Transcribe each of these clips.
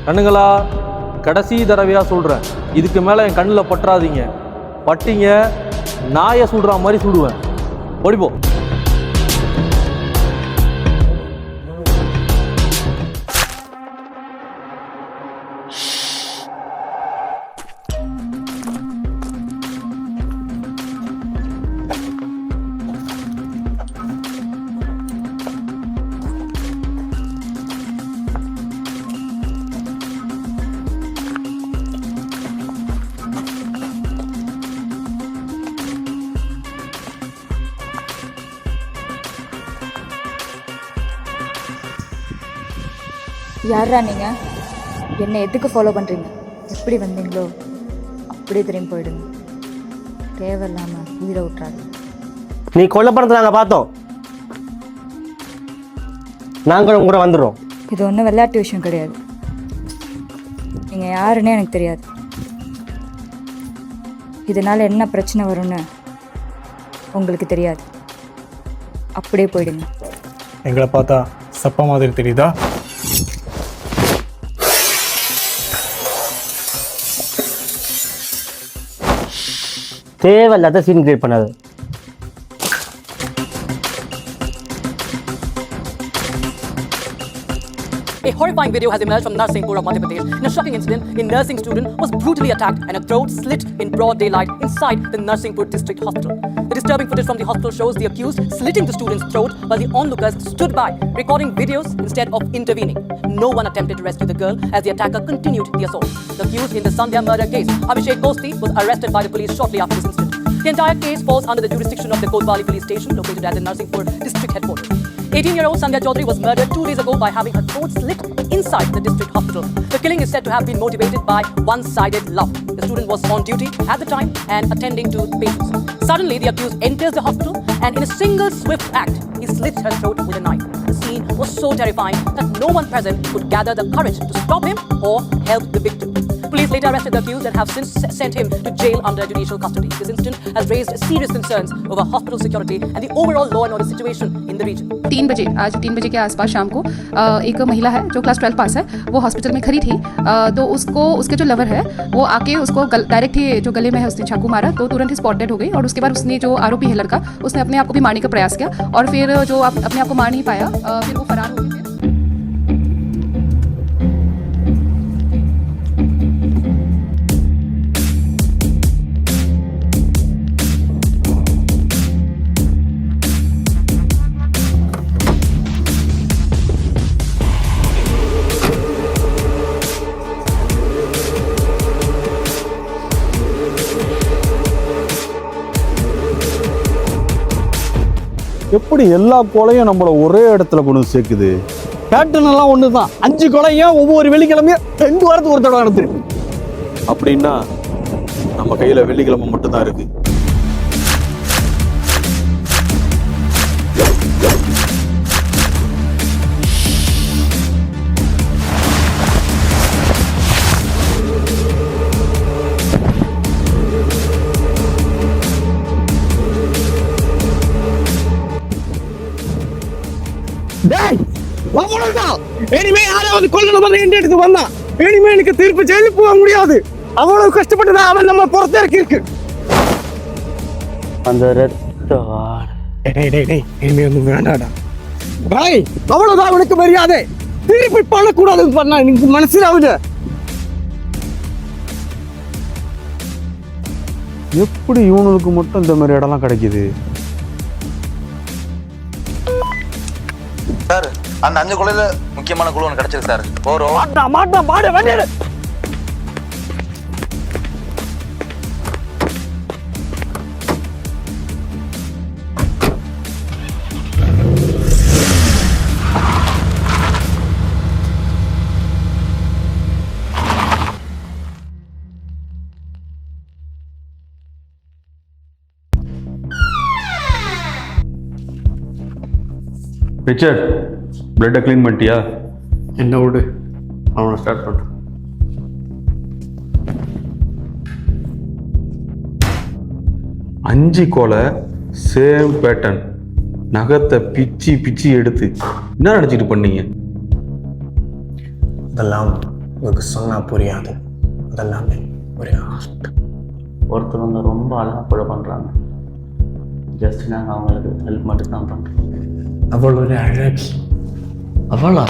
கண்ணுங்களா, கடைசி தடவையாக சொல்கிறேன், இதுக்கு மேலே என் கண்ணில் பற்றாதீங்க. பட்டிங்க நாயை சுடுற மாதிரி சுடுவேன். ஓடிப்போ. யாரா நீங்கள்? என்னை எதுக்கு ஃபாலோ பண்ணுறீங்க? எப்படி வந்தீங்களோ அப்படியே திரும்பி போயிடுங்க. தேவையில்லாமல் உயிரை விட்டுறாங்க. நீ கொலை பண்ணதை நாங்கள் பார்த்தோம். நாங்களும் கூட வந்துடுறோம். இது ஒன்றும் விளையாட்டு விஷயம் கிடையாது. நீங்கள் யாருன்னே எனக்கு தெரியாது. இதனால் என்ன பிரச்சனை வரும்னு உங்களுக்கு தெரியாது. அப்படியே போயிடுங்க. எங்களை பார்த்தா சப்பா மாதிரி தெரியுதா? தேவையில்லாத சீன் கிரியேட் பண்ணாது. A horrifying video has emerged from Narsinghpur of Madhya Pradesh. In a shocking incident, a nursing student was brutally attacked and a throat slit in broad daylight inside the Narsinghpur district hospital. The disturbing footage from the hospital shows the accused slitting the student's throat while the onlookers stood by, recording videos instead of intervening. No one attempted to rescue the girl as the attacker continued the assault. The accused in the Sandhya murder case, Abhishek Kosti, was arrested by the police shortly after this incident. The entire case falls under the jurisdiction of the Kotbali police station located at the Narsinghpur district headquarters. 18-year-old Sandhya Chaudhary was murdered 2 days ago by having her throat slit inside the district hospital. The killing is said to have been motivated by one-sided love. The student was on duty at the time and attending to patients. Suddenly, the accused enters the hospital and in a single swift act, he slits her throat with a knife. The scene was so terrifying that no one present could gather the courage to stop him or help the victim. Police later arrested the accused and have since sent him to jail under judicial custody. This incident has raised serious concerns over hospital security and the overall law and order situation in the region. 3 बजे आज 3 बजे के आसपास शाम को एक महिला है जो क्लास 12 पास है, वो हॉस्पिटल में खड़ी थी। तो उसको उसके जो लवर है वो आके उसको डायरेक्ट ही जो गले में है उसने चाकू मारा, तो तुरंत ही स्पॉट डेड हो गई। और उसके बाद उसने जो आरोपी है लड़का, उसने अपने आप को भी मारने का प्रयास किया और फिर जो अपने आप को मार नहीं पाया, फिर वो फरार हो गया। எப்படி எல்லா கொலையும் நம்மள ஒரே இடத்துல கொண்டு வந்து சேர்க்குது? பேட்டர்ன் எல்லாம் ஒண்ணுதான். 5 கொலையும் ஒவ்வொரு வெள்ளிக்கிழமையும் 2 வாரத்துக்கு ஒரு தடவை நடந்துருக்கு. அப்படின்னா நம்ம கையில வெள்ளிக்கிழமை மட்டும்தான் இருக்கு. இனிமே யாராவது கொல்லணும் எந்த இடத்துக்கு வந்தா இனிமே எனக்கு திருப்பி ஜெயிலுக்கு போக முடியாது. அவ்வளவு கஷ்டப்பட்டுதான் அவன் நம்ம புறத்தே இருக்கு. அந்த இனிமே ஒன்றும் வேண்டாடா பாய், அவ்வளவுதான் அவனுக்கு மரியாதை. திருப்பி பண்ணக்கூடாதுன்னு பண்ணா எனக்கு மனசிலாவுது. எப்படி இவனுக்கு மட்டும் இந்த மாதிரி இடம்லாம் கிடைக்குது? சார், அந்த 5 கொலையில முக்கியமான குழு ஒன்று கிடைச்சிருக்கு சார். போறோம். மாட்டா பாட வேண்டிய ரிச்சர்ட், பிளட்டை க்ளீன் பண்ணிட்டியா? என்ன விடு, அவனை ஸ்டார்ட் பண்ணுறேன். அஞ்சு கொலை, சேம் பேட்டர்ன். நகத்தை பிச்சு பிச்சு எடுத்து என்ன நினச்சிட்டு பண்ணீங்க? இதெல்லாம் உங்களுக்கு சொன்னால் புரியாது. அதெல்லாமே ஒரு ஆர்ட். ஒருத்தர் வந்து ரொம்ப அழகாக கூட பண்ணுறாங்க. ஜஸ்ட் நாங்கள் அவங்களுக்கு ஹெல்ப் மட்டும் தான் பண்ணுறோம். அவள் ஒரு அழகி. அவளா?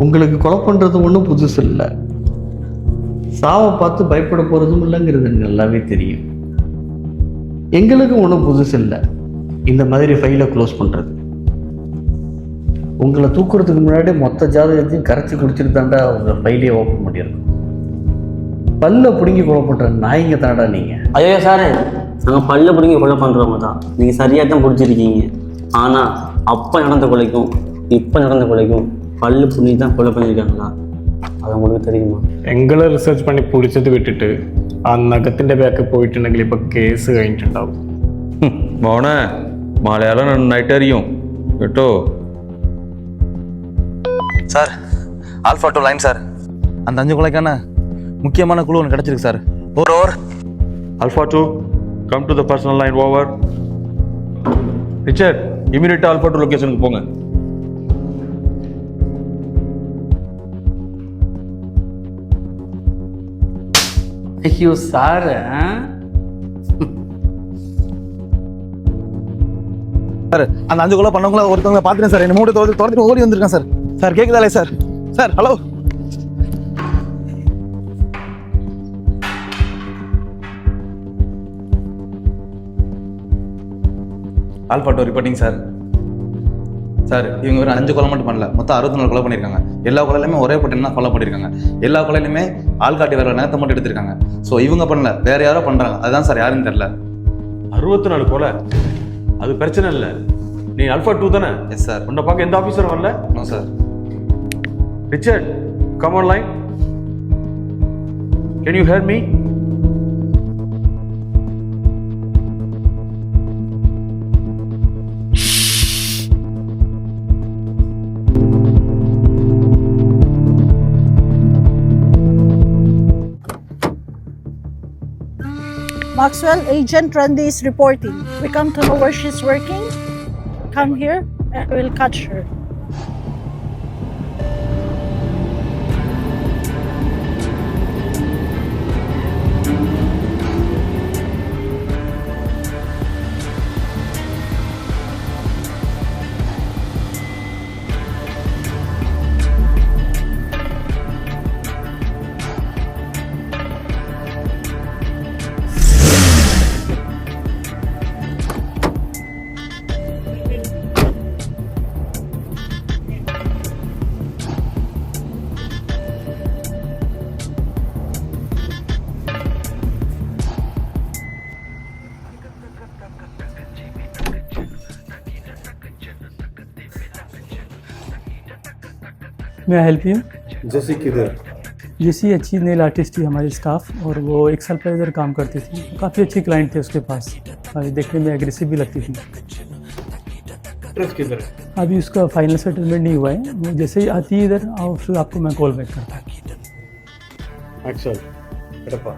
உங்களுக்கு கொலை பண்ணுறது ஒன்றும் புதுசு இல்லை. சாவை பார்த்து பயப்பட போகிறதும் இல்லைங்கிறது எனக்கு நல்லாவே தெரியும். எங்களுக்கும் ஒன்றும் புதுசு இல்லை இந்த மாதிரி ஃபைலை க்ளோஸ் பண்ணுறது. உங்களை தூக்குறதுக்கு முன்னாடி மொத்த ஜாதகத்தையும் கரைச்சி குடிச்சிட்டு தாண்டா உங்கள் ஃபைலையே ஓப்பன் பண்ணியிருக்கோம். பல்ல பிடுங்கி கொலை பண்ணுற நாய்ங்க தாண்டா நீங்கள். ஐயோ சார், நாங்கள் பல்ல பிடிங்கி கொலை பண்ணுறவங்க தான். நீங்கள் சரியாக தான் பிடிச்சிருக்கீங்க. ஆனால் அப்போ நடந்த கொலைக்கும் இப்போ நடந்த கொலைக்கும் பல்லு புண்ணி தான் கொலை பண்ணியிருக்காங்களா? அது உங்களுக்கு தெரியுமா? എങ്ങളെ റിസർച്ച് പണി പിടിച്ചത് വിട്ടിട്ട് ആ നഖത്തിൻ്റെ ബാക്ക് പോയിട്ടുണ്ടെങ്കിൽ ഇപ്പോൾ കേസ് കഴിഞ്ഞിട്ടുണ്ടാവും. മോനെ മലയാളം നന്നായിട്ട് അറിയും കേട്ടോ. Sir alpha 2 line sir. அந்த 5 கொலைக்கான முக்கியமான குழு ஒன்று கிடச்சிருக்கு sir. Over. Alpha 2, come to the personal line. Over. Richard, immediate Alpha 2 லொகேஷனுக்கு போங்க. ஐயோ சார், சார் அந்த 5 கொலை பண்ணவங்கள ஒருத்தவங்க பார்த்துட்டேன் சார். என்ன மூட்டை துரத்துட்டு ஓடி வந்திருக்கேன் சார். சார் கேட்குதாலே sir? Sir hello. Alpha 2 reporting sir. Sir இவங்க ஒரு 5 கொலை மட்டும் பண்ணல, மொத்தம் 64 கொலை பண்ணியிருக்காங்க. எல்லா கொலையிலுமே ஒரே பட்டியல் தான் ஃபாலோ பண்ணியிருக்காங்க. எல்லா கொலையிலுமே ஆள்காட்டி வேற நேரத்தை மட்டும் எடுத்திருக்காங்க. ஸோ இவங்க பண்ணல, வேற யாரோ பண்ணுறாங்க. அதுதான் சார் யாருன்னு தெரியல. 64 கொலை அது பிரச்சனை இல்லை. நீ Alpha 2 தானே? Yes sir. உன்னை பார்க்க எந்த ஆஃபீஸரும் வரல? No sir. Richard, come online. Can you hear me? Maxwell, Agent Randy is reporting. We come to know where she's working. Come here and we'll catch her. मैं हेल्प यू? जैसे किधर? जेसी अच्छी nail artist थी हमारी staff, और वो 1 साल पहले इधर काम करती थी. काफ़ी अच्छे क्लाइंट थे उसके पास, और देखने में एग्रेसिव भी लगती थी. एड्रेस किधर है? अभी उसका फाइनल सेटलमेंट नहीं हुआ है. वो जैसे ही आती है इधर और फिर आपको मैं कॉल बैक करता हूँ. एक्चुअल एडप्पा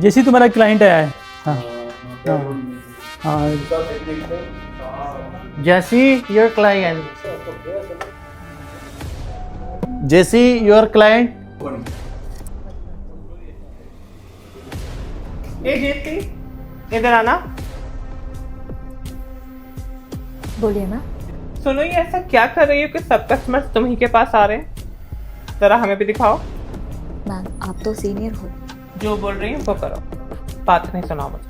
जैसी तुम्हारा क्लाइंट आया है. हाँ हाँ. Jesse, your client. Jesse, your client. Hey Jesse, इधर आना. बोलिए मैम. सुनो, ये ऐसा क्या कर रही हो कि सब कस्टमर्स तुम्ही के पास आ रहे हैं? जरा हमें भी दिखाओ. मैम आप तो सीनियर हो. जो बोल रही हूँ वो करो, बात नहीं सुनाओ मुझे.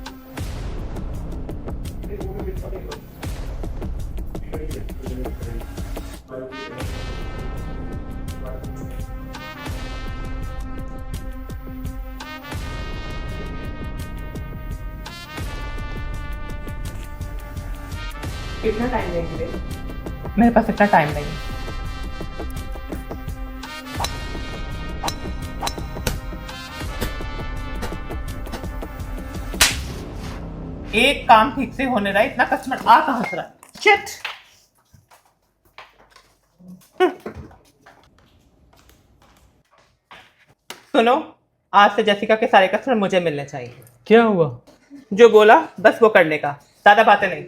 कितना टाइम देंगे? मेरे पास इतना टाइम नहीं। एक काम ठीक से होने रहा है, इतना कस्टमर आ कहां से रहा है? शिट। सुनो, आज से जैसिका के सारे कस्टमर मुझे मिलने चाहिए। क्या हुआ? जो बोला बस वो करने का, ज्यादा बातें नहीं।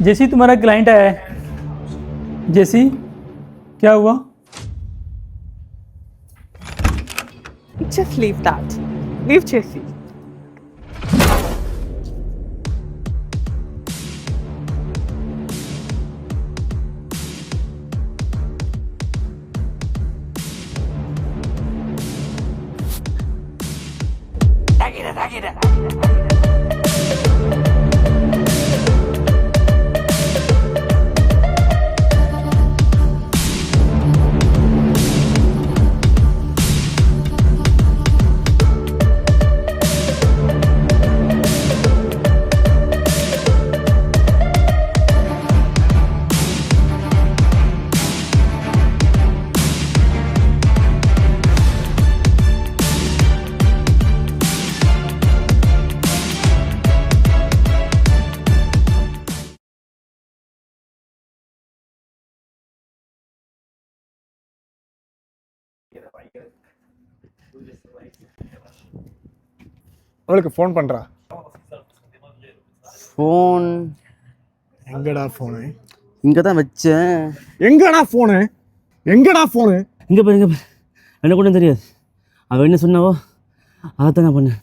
जेसी तुम्हारा क्लाइंट आया है। जेसी क्या हुआ? Just leave that. Leave Jesse. அவளுக்கு ஃபோன் பண்றா. ஃபோன் எங்கடா ஃபோனு? இங்கே தான் வச்சேன். எங்கடா ஃபோனு? எங்கடா ஃபோனு? இங்கே பாரு, இங்கே பாரு. எனக்கு கூட தெரியாது. அவள் என்ன சொன்னாவோ அதைத்தான் நான் பண்ணேன்.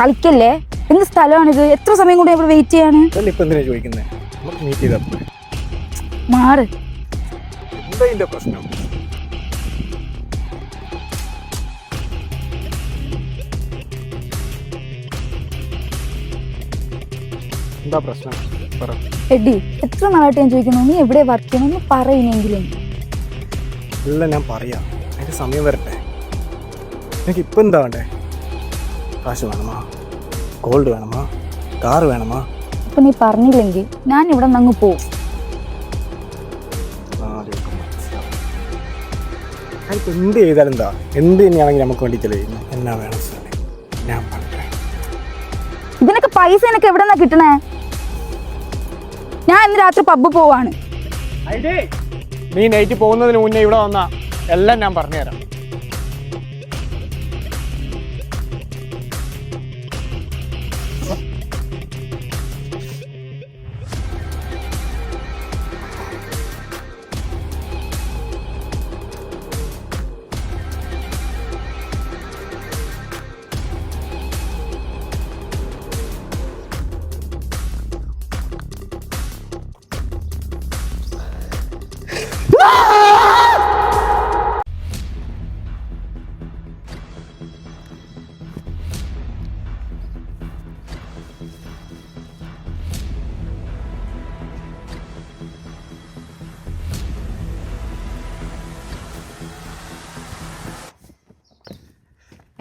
കളിക്കല്ലേ? എന്ത് സ്ഥലമാണിത്? എത്ര സമയം കൂടി ഇവിടെ വെയിറ്റ് ചെയ്യാണ്? ഇപ്പൊ എന്തിനാ ചോദിക്കുന്നത്? നമുക്ക് മീറ്റ് ചെയ്താ മാറ്. എന്താ ഇതിന്റെ പ്രശ്നം? എന്താ പ്രശ്നം? പറ. എഡി, എത്ര നാളായിട്ട് ഞാൻ ചോദിക്കുന്നു, നീ എവിടെ വർക്ക് ചെയ്യണം എന്ന് പറയുന്നെങ്കിലും. ഇല്ല, ഞാൻ പറയാം. എനിക്ക് സമയം വരട്ടെ. എനിക്ക് ഇപ്പം എന്താ വേണ്ടേ? കാശ് വേണമാ? ഗോൾഡ് വേണമാ? കാർ വേണമാ? അപ്പൊ നീ പറഞ്ഞില്ലെങ്കിൽ ഞാൻ ഇവിടെ നിന്ന് അങ്ങ് പോവും. ഞാനിപ്പോൾ എന്ത് ചെയ്താലും എന്താ, എന്ത് തന്നെയാണെങ്കിൽ നമുക്ക് വേണ്ടി ചെലവിക്കുന്നു. എന്നാ വേണം ഞാൻ പറഞ്ഞേ. ഇതിനൊക്കെ പൈസ എനിക്ക് എവിടെ നിന്നാ കിട്ടണേ? ഞാൻ ഇന്ന് രാത്രി പബ്ബ് പോവാണ്. നീ നൈറ്റ് പോകുന്നതിന് മുന്നേ ഇവിടെ വന്നാ എല്ലാം ഞാൻ പറഞ്ഞുതരാം.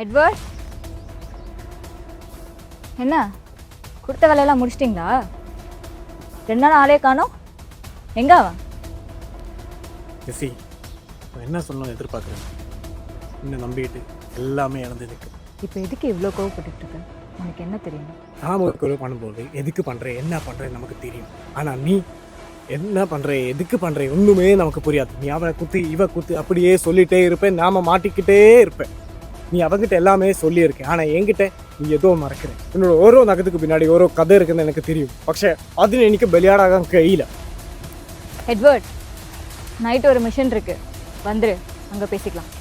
எட்வர்ட், என்ன கொடுத்த வேலையெல்லாம் முடிச்சிட்டிங்களா? 2 நாள் ஆளே காணோம். எங்க அவன்? ஜெசி, என்ன சொல்லணும் எதிர்பார்க்குறேன். இன்னும் நம்பிக்கிட்டு எல்லாமே இழந்ததுக்கு. இப்போ எதுக்கு இவ்வளோ கோவப்பட்டுட்டு இருக்க? உனக்கு என்ன தெரியும்? நாம் ஒரு பண்ணும்போது எதுக்கு பண்ணுறேன், என்ன பண்ணுறேன் நமக்கு தெரியும். ஆனால் நீ என்ன பண்ணுற எதுக்கு பண்ணுற ஒன்றுமே நமக்கு புரியாது. நீ அவனை குத்து இவ குத்து அப்படியே சொல்லிகிட்டே இருப்பேன், நாம் மாட்டிக்கிட்டே இருப்பேன். நீ அவங்கிட்ட எல்லாமே சொல்லியிருக்கேன், ஆனால் என்கிட்ட நீ ஏதோ மறக்கிறேன். என்னோட ஓரோ நகத்துக்கு பின்னாடி ஓரோ கதை இருக்குன்னு எனக்கு தெரியும். പക്ഷേ അതിന് എനിക്ക് ബലിയാടാകാൻ കഴിയില്ല. எட்வர்ட், நைட் ஒரு மிஷன் இருக்கு, வந்துரு, அங்கே பேசிக்கலாம்.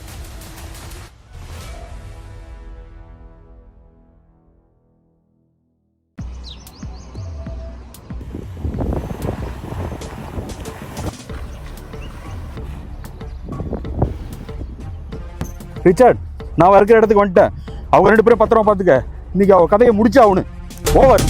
ரிச்சர்ட், நான் இருக்கிற இடத்துக்கு வந்துட்டேன். அவங்க 2 பேரும் பத்திரமா பார்த்துக்க. இன்னைக்கு அவ கதையை முடிச்சா அவனு ஓவர்.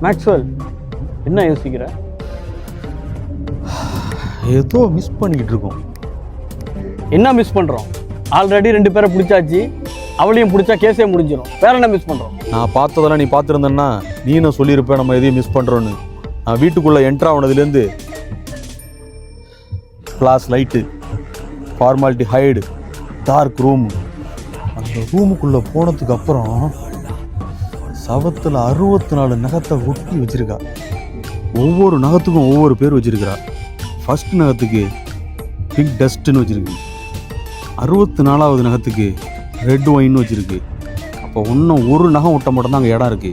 மேக்ஸ்வெல், என்ன யோசிக்கிற? ஏதோ மிஸ் பண்ணிக்கிட்டு இருக்கோம். என்ன மிஸ் பண்ணுறோம்? ஆல்ரெடி 2 பேரை பிடிச்சாச்சு, அவளையும் பிடிச்சா கேஸே முடிஞ்சிடும். வேற என்ன மிஸ் பண்ணுறோம்? நான் பார்த்ததெல்லாம் நீ பார்த்துருந்தேன்னா நீ என்ன சொல்லியிருப்பேன் நம்ம எதையும் மிஸ் பண்ணுறோன்னு. நான் வீட்டுக்குள்ளே என்ட்ரு ஆனதுலேருந்து class light, formality hide, dark room, அந்த ரூமுக்குள்ளே போனதுக்கு அப்புறம் சவத்தில் 64 நகத்தை ஒட்டி வச்சிருக்கா. ஒவ்வொரு நகத்துக்கும் ஒவ்வொரு பேர் வச்சிருக்கிறா. ஃபர்ஸ்ட் நகத்துக்கு பிக் டஸ்ட்னு வச்சிருக்கு, 64வது நகத்துக்கு ரெட் ஒயின்னு வச்சிருக்கு. அப்போ இன்னும் ஒரு நகம் விட்ட மட்டும்தான் அங்கே இடம் இருக்கு.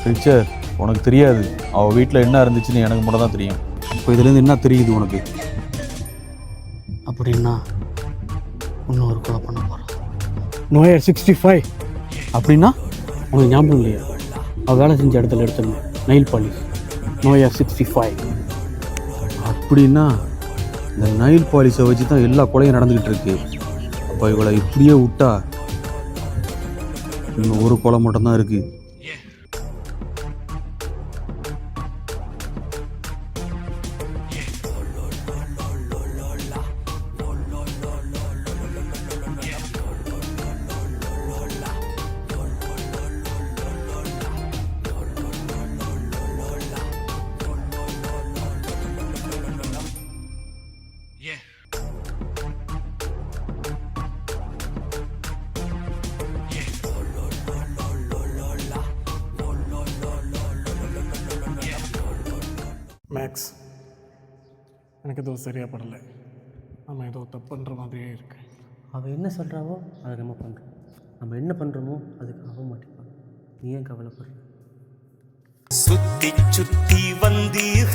ரிச்சர், உனக்கு தெரியாது அவள் வீட்டில் என்ன இருந்துச்சுன்னு எனக்கு மட்டும் தான் தெரியும். இப்போ இதுலேருந்து என்ன தெரியுது உனக்கு? அப்படின்னா இன்னும் ஒரு கொலை பண்ண போகிறோம். நோயர் 65 அப்படின்னா உனக்கு ஞாபகம் இல்லையா? அவள் வேலை செஞ்ச இடத்துல எடுத்துடணும் நெயில் பாலிஷ். நோயர் 65. அப்படின்னா இந்த நெயில் பாலிஷை வச்சு தான் எல்லா கொலையும் நடந்துக்கிட்டு இருக்கு. அப்போ இவளை இப்படியே விட்டா இன்னும் ஒரு கொலை மட்டும்தான் இருக்கு. மேக்ஸ் எனக்கு எதுவும் சரியாக படலை. நம்ம ஏதோ தப்பு பண்ணுற மாதிரியே இருக்கு. அவள் என்ன சொல்கிறாவோ அதை நம்ம பண்ணுறோம், நம்ம என்ன பண்ணுறோமோ அதுக்கு அவன் மாட்டிப்பான். நீ ஏன் கவலைப்படுற? சுத்தி சுத்தி வந்தீக,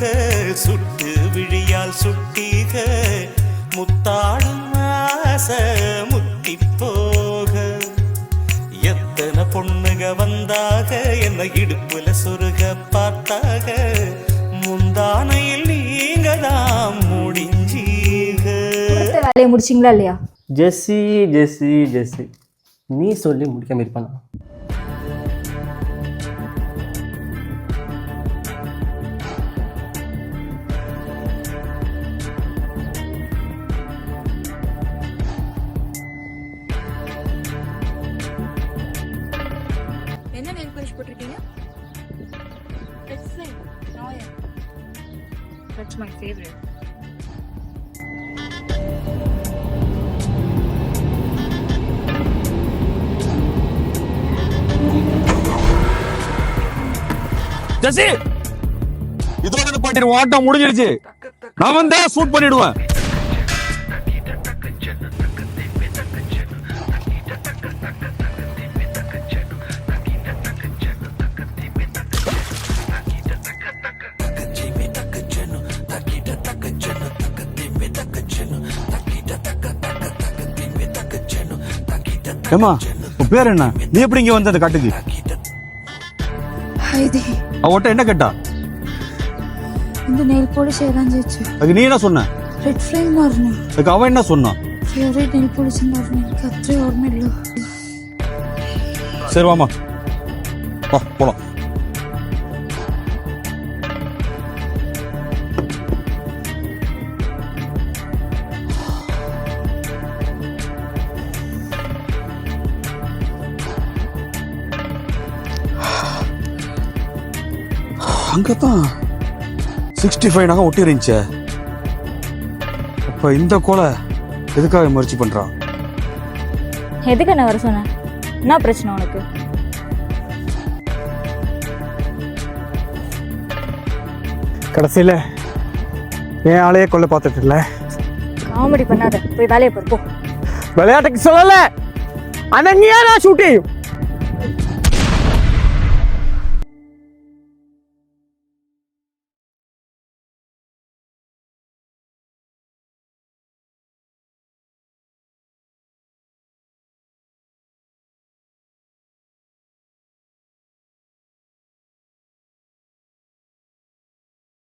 சுட்டு விழியால் சுட்டீக, முத்தாடும் ஆசை முத்தி போக, எத்தனை பொண்ணுக வந்தாக, என்ன இடுப்புல சொருக பார்த்தாக, முந்தானையில் நீங்க தான் முடிஞ்சீக. வேலையை முடிச்சிங்களா இல்லையா? ஜெஸ்ஸி ஜெஸ்ஸி ஜெஸ்ஸி நீ சொல்லி முடிக்காம இருப்பானா? என்ன நெல் பாலிஷ் போட்டிருக்கீங்க? That's my favorite. ஜெசி இதோட பாட்டிரு ஆட்டம் முடிஞ்சிருச்சு. நான் வந்தா ஷூட் பண்ணிடுவேன். ஏமா உன் பேர் என்ன? நீ எப்படி இங்க வந்த அந்த காட்டுக்கு? அவட்ட என்ன கேட்டா? இந்த நெயில் பாலிஷ் ஏதான் ஜெயிச்சு. அதுக்கு நீ என்ன சொன்ன? ரெட் ஃப்ளேம் மாறணும். அதுக்கு அவன் என்ன சொன்னான்? ஃபேவரட் நெயில் பாலிஷ் மாறணும். எனக்கு அത്രേ ഓർമ്മയുള്ളൂ. சரி வாமா வா போலாம். அங்கதான் 65 நகை ஒட்டி இருந்துச்சே. அப்ப இந்த கொலை எதுக்காக முயற்சி பண்றான்? எதுக்கு என்ன வர சொன்ன? என்ன பிரச்சனை உனக்கு? கடைசியில் என் ஆளையே கொல்ல பார்த்துட்டு இல்லை. காமெடி பண்ணாத, போய் வேலையை பாரு போ. விளையாட்டுக்கு சொல்லலை, அனன்யா நான் ஷூட்டிங்